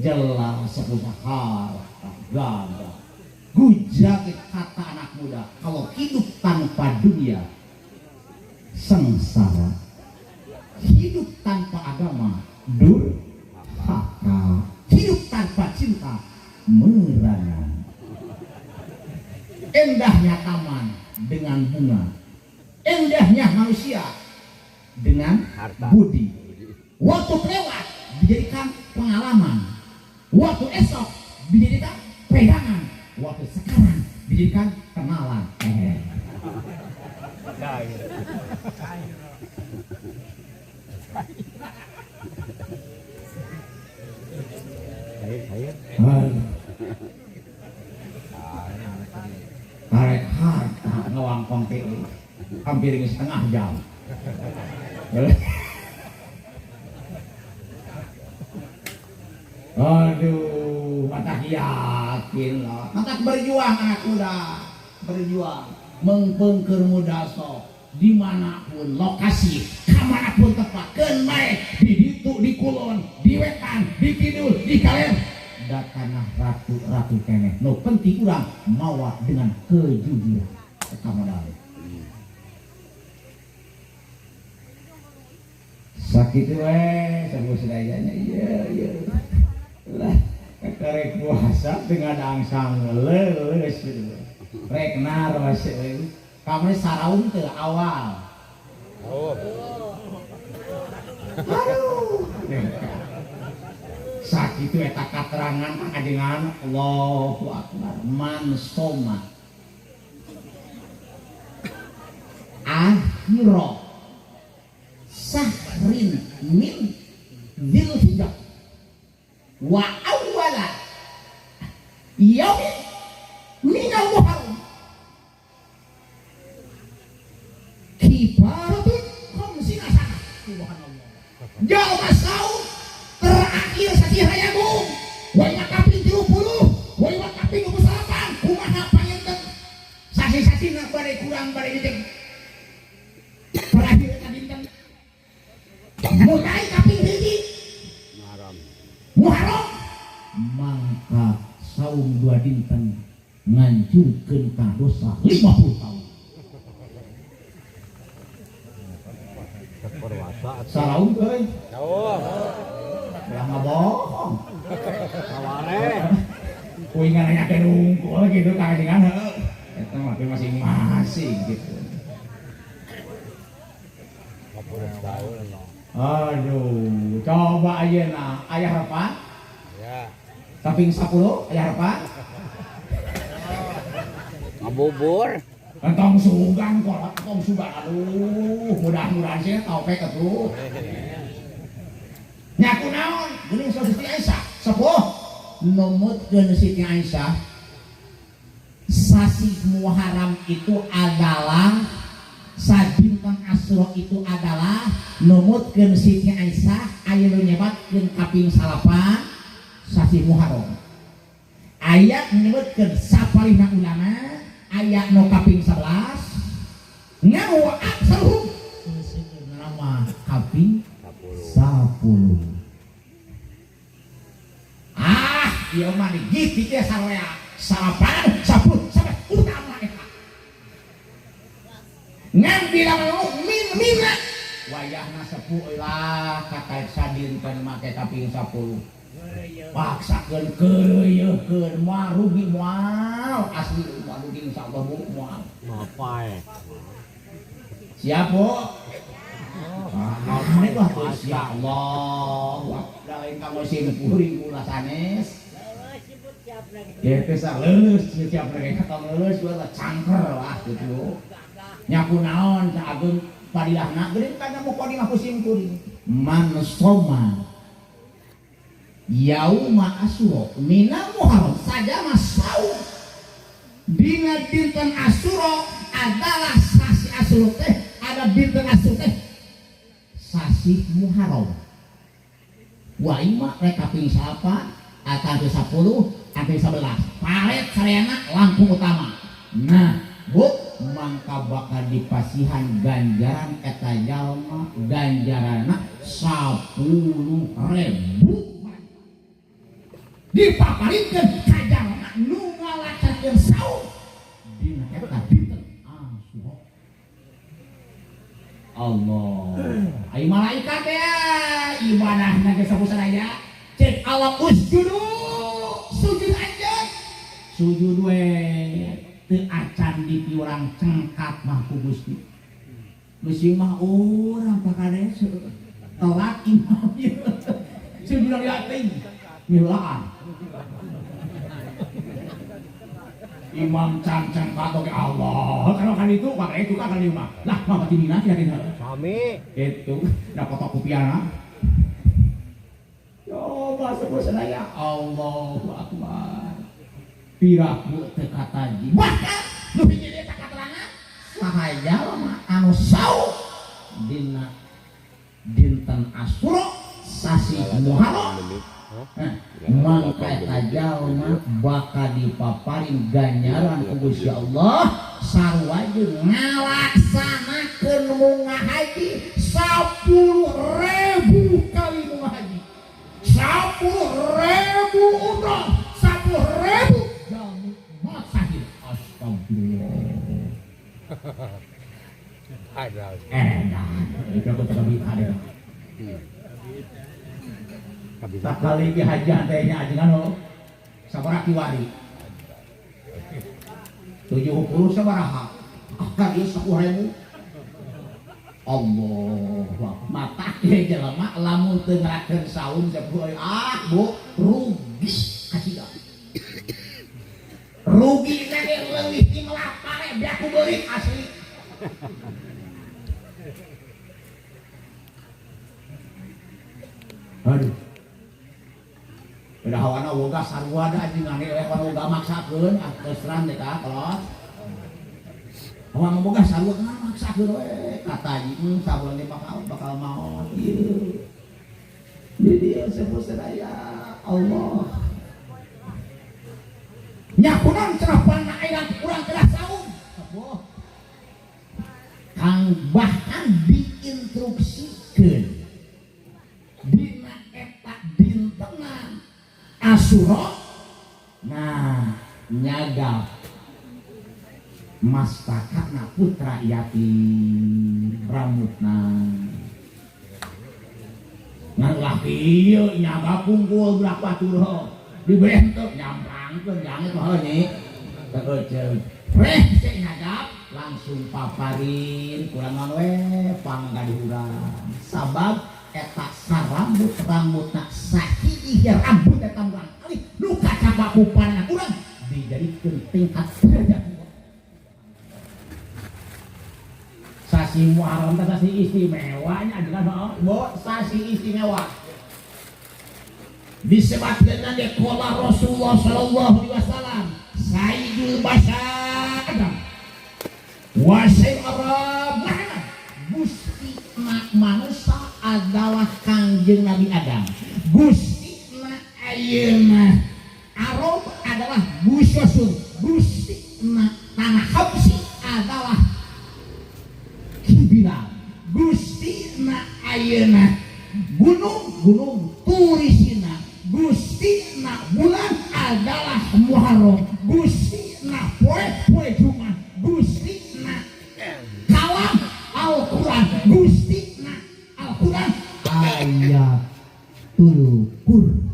Jelas seputar harta gagah. Gujak kata anak muda, kalau hidup tanpa dunia sengsara, hidup tanpa agama durhaka, hidup tanpa cinta merana. Indahnya taman dengan bunga, indahnya manusia dengan budi. Waktu lewat dijadikan pengalaman, waktu esok dijadikan pegangan, waktu sekarang dijadikan kenalan. Tarik harta ngawangkong teh hampir setengah jam. Aduh, matak yakin lah, matak berjuang anak muda, berjuang, mengpengker muda sok, dimanapun lokasi, kamanapun tempat, kenmai, di ditu, di kulon, di wetan, di kidul, di kaler, datanah ratu keneh, no penting urang mawa dengan kejujuran, kekamodal. Sakit sebut sedayanya, iya. Lah karek puasa dengan angsang leles rek naros kamu saraun ke awal sakit eta katerangan ajengan Allahu Akbar man soma akhiro sahrin min dzulhijjah wa awwala yaumin minal muharram kibaratun khamsina sana subhanallah jalma saum terakhir satihaya bung wai makaping 30 wai makaping 28 kumaha panginten sasi-sasina bade kurang bade diting terakhir eta dinten mulai kaping 1 Muharram mangka saum 2 dinten ngancurkeun ka dosa 50 tahun. Saum euy. Saum. Ulah ngabohong. Saware. Kuing nganyakeun unggul gitu kajengan heuh. Eta mah masing-masing gitu. 50 tahun. Aduh, coba ayeuna aya harapan? Ya. Kaping 10 aya harapan? Ngabubur. Entong sugan kolot, entong sugan. Aduh, mudah-mudahan sih taufik atuh. Nyaku naon? Geuning Siti Aisyah, sepuh numutkeun Siti Aisyah. Sasi Muharram itu adalah sadinten Asyura itu adalah numutkeun Siti Aisyah aya nu nyebatkeun kaping 8 sasi Muharram. Aya nyebutkeun sapalihna ulama aya nu kaping 11 ngawa aksaruhum nama kaping 10. Ieu mah digiti teh saroya salapan 10 sampai utama eta. Ngambil mina wayahna sepuh lah kata sadinten make kaping 10 paksakeun keureuyeun moal rugi moal asli moal rugi insyaallah bu moal mapae siap bu ini lah insyaallah lain kamu simpuring ulah sanes ya bisa leus siap lagi kata leus ulah cangker lah gitu nyaku naon saageng padilahna geuning kana mu kodi mah kusim kuring man soma yauma asyura minal muharram saja masau dina dinten asyura adalah sasi asyura teh ada dinten asyura teh sasi muharram wa ima rek kaping 8 atau 10 kaping 11 paret sareana lampu utama nah bu mangka bakal dipasihan ganjaran eta jalma ganjarana 10.000 dipaparikeun ka jalma nu ngalaksanakeun saum dina eta dinten Asyura. Allah, ai malaikat ya ibadahna ge sakusadaya cek Allah usjudu sujud anjeun sujud we teu acan dipiurang cengkat mah ku Gusti. Gusti mah urang pakades telat imam sujud yating milaan imam cancang kato ke Allah kalau kan itu pakai itu kan lima lah mah pati dina ya dina sami itu dapat aku piana coba sebut saya Allahu Akbar piraku teu kataji bahkan nu hiji eta katerangan sahaja mah anu saum dina dinten Asyura sasi Muharram mangka eta jalma bakal dipaparin ganjaran ku Gusti Allah sarua jeung ngalaksanakeun munggah haji 10.000 kali munggah haji 10.000 umrah 10.000 jalma masahid astagfirullah ada itu aku terlebih ada sakali ki haji antenya ajengan lo sabaraha kiwari 70 sabaraha akad ieu 10.000 Allah mata ge jelema lamun teu ngarakeun saum 10 bu rugi kasida rugi teh leuwih ti melapare biar ku beurit asli aduh udah hawana woga sarua da jeung ane woga maksakeun terserang eta kelos hawana woga sarua kan maksakeun we kata ieu sabun teh bakal maot ieu di dieu sebut sadaya Allah nyakunan cerapan aya urang kedah saum kang bahkan diinstruksikeun dina eta dintenan Asyura nah nyagap mastakana putra yatim rambutna ngan laki ieu nyaga pungkul budak batur dibentuk nyampangkeun jangan mah nih teu ceuk reh cek nyagap langsung paparin kurangan we panggadihurang sabab eta sarambut-rambutna sahiji rambut eta murang alih nu kacabakupanna urang dijadikeun tingkat derajat sasi Muharram teh sasi istimewanya ajeuna bo sasi istimewa disebutkeun na qala Rasulullah sallallahu alaihi wasallam sayyidul bashar wa sayyidul Gusti manusia adalah Kangjeng Nabi Adam. Gusti na ayeuna Arab adalah Busyasun. Gusti na tanah Habsi adalah Kibilang. Gusti na ayeuna gunung Turisina. Gusti na bulan adalah Muharram. Gusti na poe Jumat. Gusti na kalam Al-Quran. Gusti na Al-Quran ayat 30